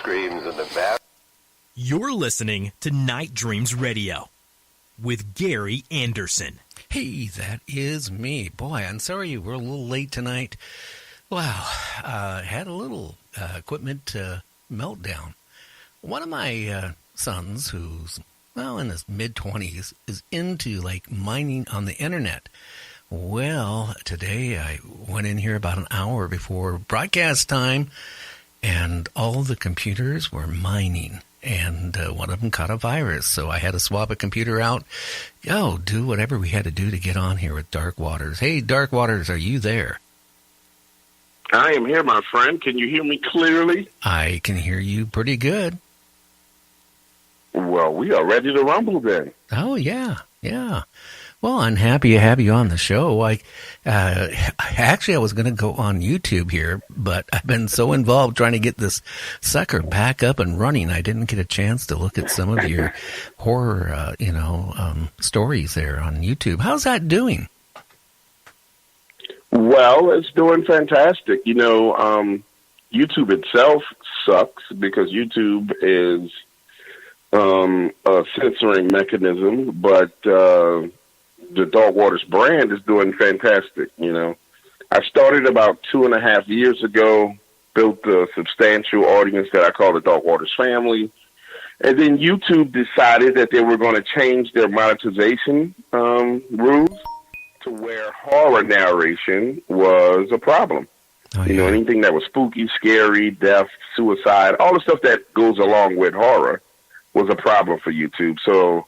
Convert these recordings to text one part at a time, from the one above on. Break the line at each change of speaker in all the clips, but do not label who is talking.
Dreams in the back.
You're listening to Night Dreams Radio with Gary Anderson.
Hey, that is me. Boy, I'm sorry we're a little late tonight. Wow, had a little equipment meltdown. One of my sons, who's, well, in his mid-20s, is into, like, mining on the internet. Well, today I went in here about an hour before broadcast time, and all the computers were mining, and one of them caught a virus, so I had to swap a computer out. Do whatever we had to do to get on here with Dark Waters. Hey, Dark Waters, are you there?
I am here, my friend. Can you hear me clearly?
I can hear you pretty good.
Well, we are ready to rumble then.
Oh, yeah. Well, I'm happy to have you on the show. Actually, I was going to go on YouTube here, but I've been so involved trying to get this sucker back up and running, I didn't get a chance to look at some of your horror, stories there on YouTube. How's that doing?
Well, it's doing fantastic. YouTube itself sucks because YouTube is a censoring mechanism, but the Dark Waters brand is doing fantastic. I started about 2.5 years ago, built a substantial audience that I call the Dark Waters family. And then YouTube decided that they were going to change their monetization rules to where horror narration was a problem.
Oh, yeah.
Anything that was spooky, scary, death, suicide, all the stuff that goes along with horror was a problem for YouTube. So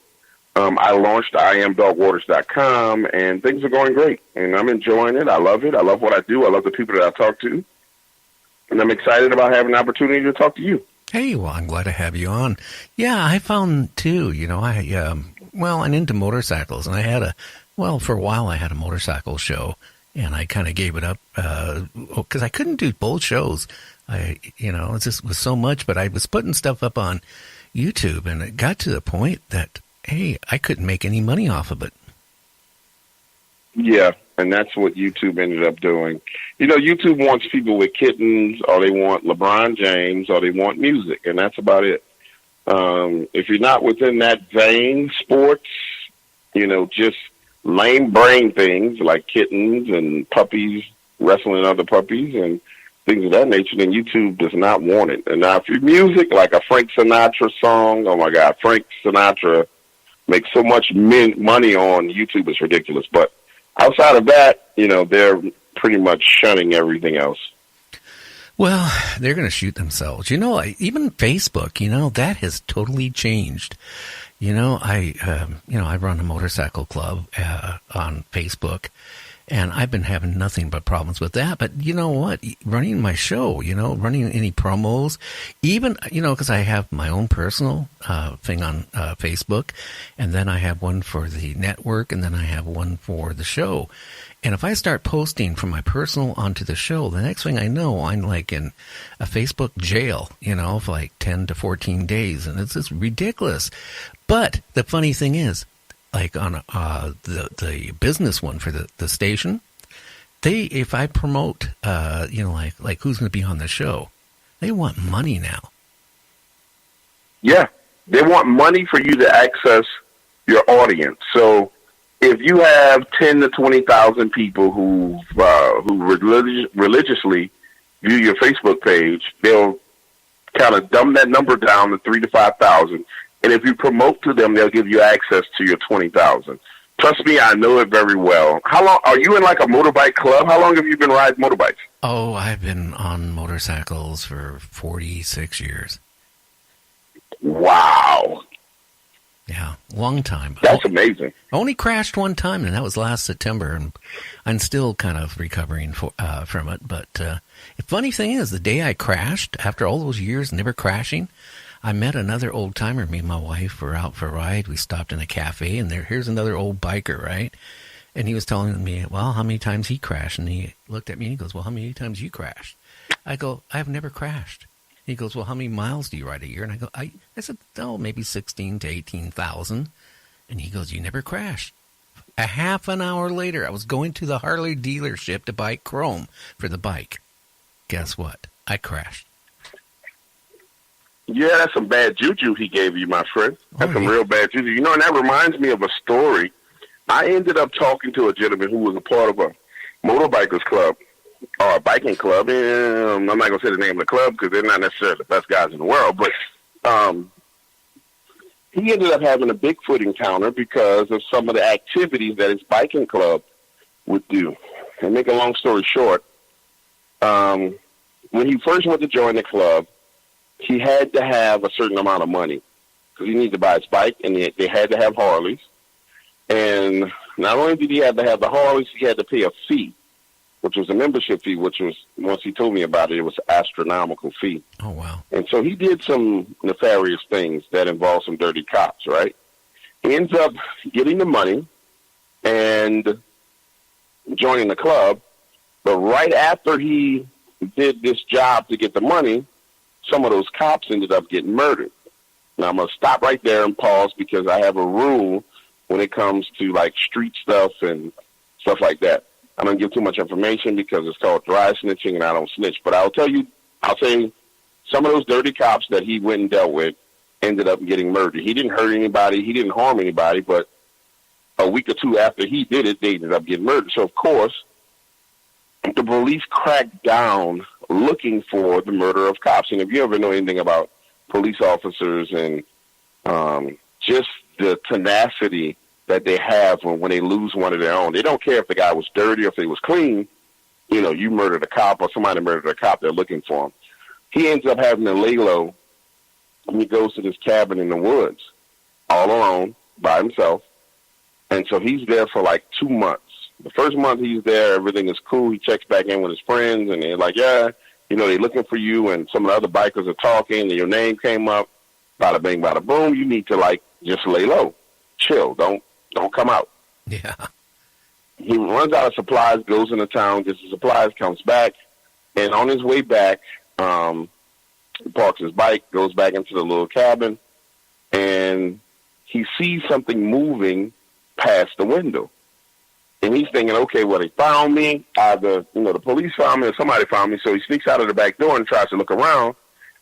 I launched IamDarkWaters.com, and things are going great. And I'm enjoying it. I love it. I love what I do. I love the people that I talk to. And I'm excited about having an opportunity to talk to you.
Hey, well, I'm glad to have you on. Yeah, I found, too, I'm into motorcycles, and for a while I had a motorcycle show, and I kind of gave it up because I couldn't do both shows. It just was so much, but I was putting stuff up on YouTube, and it got to the point that, hey, I couldn't make any money off of it.
Yeah, and that's what YouTube ended up doing. YouTube wants people with kittens, or they want LeBron James, or they want music, and that's about it. If you're not within that vein, sports, just lame brain things like kittens and puppies wrestling other puppies and things of that nature, then YouTube does not want it. And now if you're music, like a Frank Sinatra song, oh my God, Frank Sinatra makes so much money on YouTube, it's ridiculous. But outside of that, they're pretty much shunning everything else.
Well, they're going to shoot themselves. Even Facebook, that has totally changed. I run a motorcycle club on Facebook, and I've been having nothing but problems with that. But you know what? Running my show, running any promos, even, because I have my own personal thing on Facebook, and then I have one for the network, and then I have one for the show. And if I start posting from my personal onto the show, the next thing I know, I'm like in a Facebook jail, for like 10 to 14 days. And it's just ridiculous. But the funny thing is, like on the business one for the station, if I promote, like who's going to be on the show, they want money now.
Yeah, they want money for you to access your audience. So if you have 10 to 20,000 people who religiously view your Facebook page, they'll kind of dumb that number down to 3,000 to 5,000. And if you promote to them, they'll give you access to your 20,000. Trust me, I know it very well. How long are you in like a motorbike club? How long have you been riding motorbikes?
Oh, I've been on motorcycles for 46 years.
Wow.
Yeah, long time.
That's amazing.
I only crashed one time, and that was last September, and I'm still kind of recovering from it. But the funny thing is, the day I crashed, after all those years never crashing, I met another old-timer. Me and my wife were out for a ride. We stopped in a cafe, and here's another old biker, right? And he was telling me, well, how many times he crashed. And he looked at me, and he goes, well, how many times you crashed? I go, I've never crashed. He goes, well, how many miles do you ride a year? And I go, I said, maybe 16 to 18,000. And he goes, you never crashed. A half an hour later, I was going to the Harley dealership to buy chrome for the bike. Guess what? I crashed.
Yeah, that's some bad juju he gave you, my friend. That's some real bad juju. You know, and that reminds me of a story. I ended up talking to a gentleman who was a part of a motorbikers club or a biking club. And I'm not going to say the name of the club because they're not necessarily the best guys in the world. But he ended up having a Bigfoot encounter because of some of the activities that his biking club would do. And make a long story short, when he first went to join the club, he had to have a certain amount of money because he needed to buy his bike, and they had to have Harleys. And not only did he have to have the Harleys, he had to pay a fee, which was a membership fee, which was, once he told me about it, it was an astronomical fee.
Oh, wow.
And so he did some nefarious things that involved some dirty cops, right? He ends up getting the money and joining the club, but right after he did this job to get the money, some of those cops ended up getting murdered. Now, I'm going to stop right there and pause because I have a rule when it comes to, like, street stuff and stuff like that. I don't give too much information because it's called dry snitching, and I don't snitch. But I'll say some of those dirty cops that he went and dealt with ended up getting murdered. He didn't hurt anybody. He didn't harm anybody. But a week or two after he did it, they ended up getting murdered. So, of course, the police cracked down looking for the murder of cops. And if you ever know anything about police officers and just the tenacity that they have when they lose one of their own, they don't care if the guy was dirty or if he was clean. You know, you murdered a cop or somebody murdered a cop, they're looking for him. He ends up having to lay low, and he goes to this cabin in the woods all alone by himself. And so he's there for like 2 months. The first month he's there, everything is cool. He checks back in with his friends, and they're like, yeah, you know, they're looking for you, and some of the other bikers are talking, and your name came up, bada bing, bada boom. You need to, like, just lay low. Chill. Don't come out.
Yeah.
He runs out of supplies, goes into town, gets the supplies, comes back, and on his way back, he parks his bike, goes back into the little cabin, and he sees something moving past the window. And he's thinking, okay, well, they found me. Either, you know, the police found me or somebody found me. So he sneaks out of the back door and tries to look around.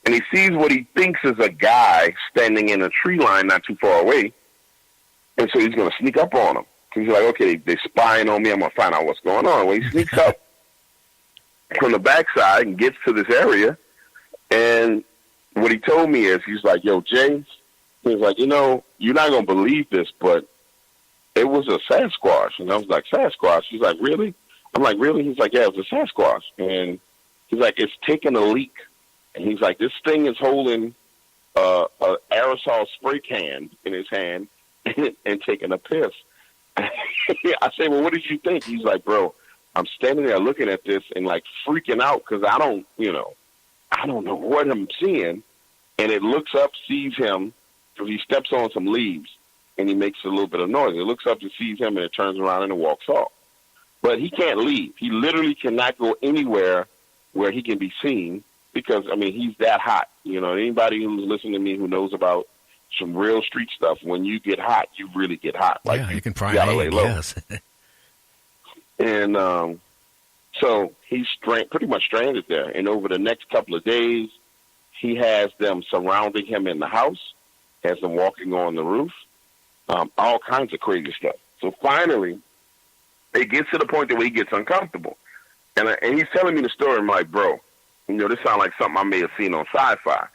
And he sees what he thinks is a guy standing in a tree line not too far away. And so he's going to sneak up on him. He's like, okay, they're spying on me. I'm going to find out what's going on. Well, he sneaks up from the backside and gets to this area. And what he told me is, he's like, yo, James, he's like, you know, you're not going to believe this, but it was a Sasquatch. And I was like, Sasquatch? He's like, really? I'm like, really? He's like, yeah, it was a Sasquatch. And he's like, it's taking a leak. And he's like, this thing is holding an aerosol spray can in his hand and taking a piss. I say, well, what did you think? He's like, bro, I'm standing there looking at this and, like, freaking out because I don't know what I'm seeing. And it looks up, sees him, because he steps on some leaves. And he makes a little bit of noise. It looks up and sees him, and it turns around and it walks off. But he can't leave. He literally cannot go anywhere where he can be seen because, I mean, he's that hot. You know, anybody who's listening to me who knows about some real street stuff, when you get hot, you really get hot. Like,
yeah, you can try
gotta
it,
lay low.
yes.
And so he's pretty much stranded there. And over the next couple of days, he has them surrounding him in the house, has them walking on the roof. All kinds of crazy stuff. So finally, it gets to the point that where he gets uncomfortable. And he's telling me the story. I'm like, bro, you know, this sounds like something I may have seen on Sci-Fi.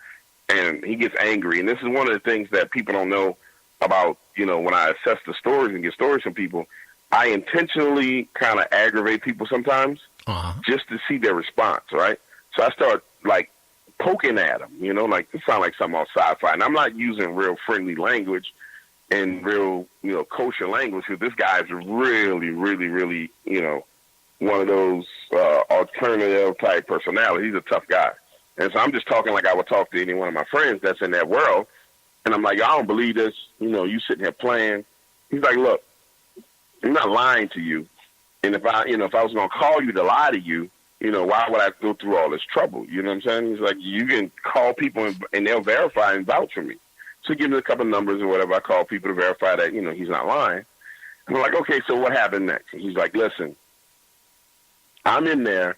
And he gets angry. And this is one of the things that people don't know about, you know, when I assess the stories and get stories from people. I intentionally kind of aggravate people sometimes just to see their response, right? So I start, like, poking at them, you know, like, this sounds like something on Sci-Fi. And I'm not using real friendly language and real, you know, kosher language, because this guy's really, really, really, you know, one of those alternative type personalities. He's a tough guy. And so I'm just talking like I would talk to any one of my friends that's in that world. And I'm like, I don't believe this. You know, you sitting here playing. He's like, look, I'm not lying to you. And if I was going to call you to lie to you, you know, why would I go through all this trouble? You know what I'm saying? He's like, you can call people and they'll verify and vouch for me. So give me a couple of numbers or whatever. I call people to verify that, you know, he's not lying. I'm like, okay, so what happened next? And he's like, listen, I'm in there.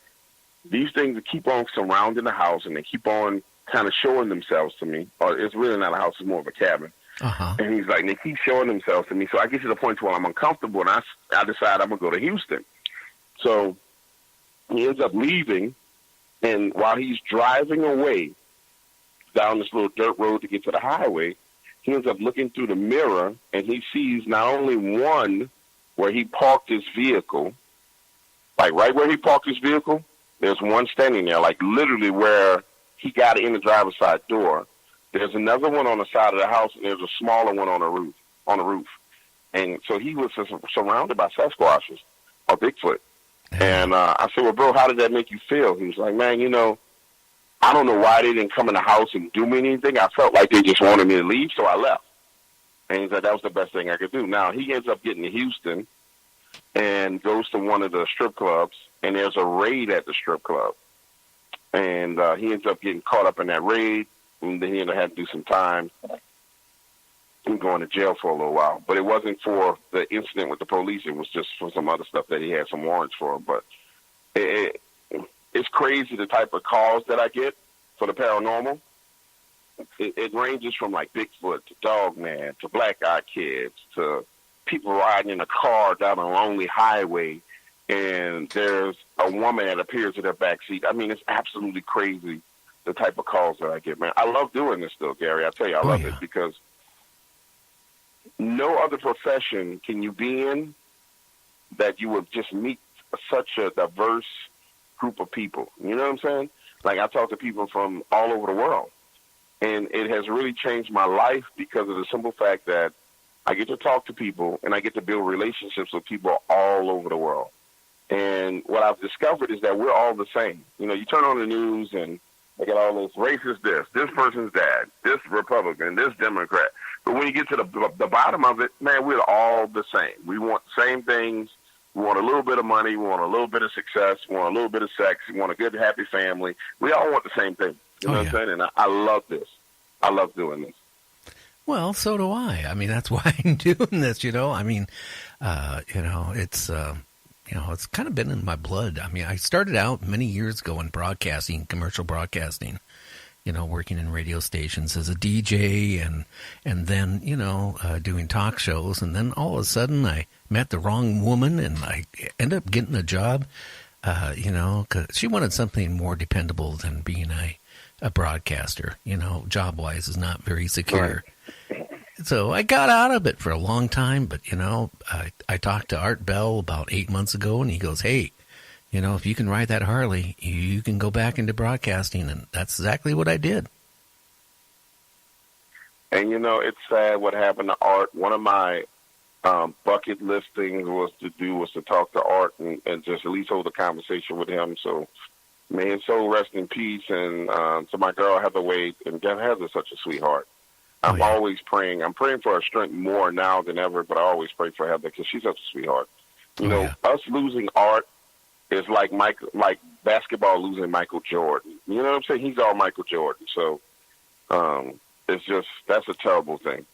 These things keep on surrounding the house, and they keep on kind of showing themselves to me. Or it's really not a house; it's more of a cabin. And he's like, they keep showing themselves to me. So I get to the point where I'm uncomfortable, and I decide I'm gonna go to Houston. So he ends up leaving, and while he's driving away down this little dirt road to get to the highway, he ends up looking through the mirror, and he sees not only one where he parked his vehicle, like right where he parked his vehicle, there's one standing there, like literally where he got in the driver's side door. There's another one on the side of the house, and there's a smaller one on the roof. And so he was surrounded by Sasquatches or Bigfoot. And I said, well, bro, how did that make you feel? He was like, man, I don't know why they didn't come in the house and do me anything. I felt like they just wanted me to leave, so I left. And he said that was the best thing I could do. Now, he ends up getting to Houston and goes to one of the strip clubs, and there's a raid at the strip club. And he ends up getting caught up in that raid, and then he ended up having to do some time and going to jail for a little while. But it wasn't for the incident with the police. It was just for some other stuff that he had some warrants for. But it's crazy the type of calls that I get for the paranormal. It ranges from like Bigfoot to Dogman to Black Eye Kids to people riding in a car down a lonely highway, and there's a woman that appears in their backseat. I mean, it's absolutely crazy the type of calls that I get, man. I love doing this still, Gary. I tell you, I love it because no other profession can you be in that you would just meet such a diverse group of people. You know what I'm saying? Like, I talk to people from all over the world, and it has really changed my life because of the simple fact that I get to talk to people and I get to build relationships with people all over the world. And what I've discovered is that we're all the same. You turn on the news and they got all those racist this person's dad, this Republican, this Democrat. But when you get to the bottom of it, man, we're all the same. We want the same things. We want a little bit of money. We want a little bit of success. We want a little bit of sex. We want a good, happy family. We all want the same thing. You know what I'm saying? And I love this. I love doing this.
Well, so do I. I mean, that's why I'm doing this, I mean, it's, it's kind of been in my blood. I mean, I started out many years ago in broadcasting, commercial broadcasting, working in radio stations as a DJ and then, doing talk shows. And then all of a sudden I met the wrong woman and I ended up getting a job, because she wanted something more dependable than being a broadcaster, job-wise is not very secure. Right. So I got out of it for a long time, but, I talked to Art Bell about 8 months ago, and he goes, hey, if you can ride that Harley, you can go back into broadcasting, and that's exactly what I did.
And, it's sad what happened to Art. One of my bucket list things was to talk to Art and just at least hold a conversation with him. So may his soul rest in peace. And to my girl, Heather Wade, and Heather's such a sweetheart. I'm always praying. I'm praying for her strength more now than ever, but I always pray for Heather because she's such a sweetheart. Us losing Art is like basketball losing Michael Jordan. You know what I'm saying? He's all Michael Jordan. So that's a terrible thing.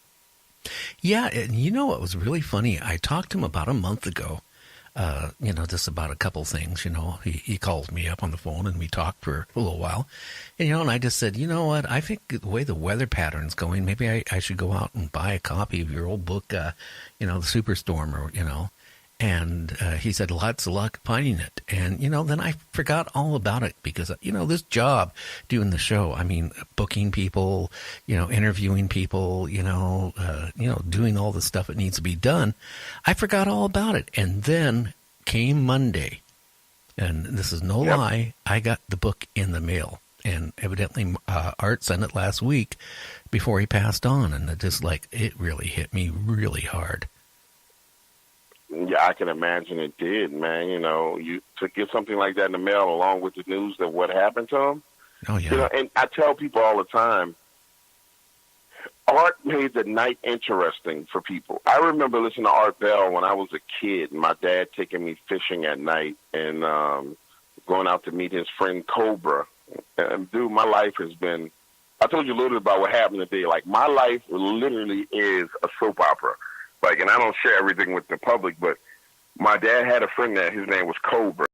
Yeah, and what was really funny? I talked to him about a month ago, just about a couple things. He called me up on the phone and we talked for a little while. And, and I just said, you know what, I think the way the weather pattern's going, maybe I should go out and buy a copy of your old book, The Superstorm, or, And he said, lots of luck finding it. And, then I forgot all about it because, this job doing the show, I mean, booking people, interviewing people, doing all the stuff that needs to be done. I forgot all about it. And then came Monday, and this is no lie, I got the book in the mail. And evidently Art sent it last week before he passed on. And it really hit me really hard.
Yeah, I can imagine it did, man. To get something like that in the mail along with the news that what happened to him.
Oh, yeah.
And I tell people all the time, Art made the night interesting for people. I remember listening to Art Bell when I was a kid, and my dad taking me fishing at night and going out to meet his friend Cobra. And, dude, my life has been, I told you a little bit about what happened today. Like, my life literally is a soap opera. And I don't share everything with the public, but my dad had a friend that his name was Cobra.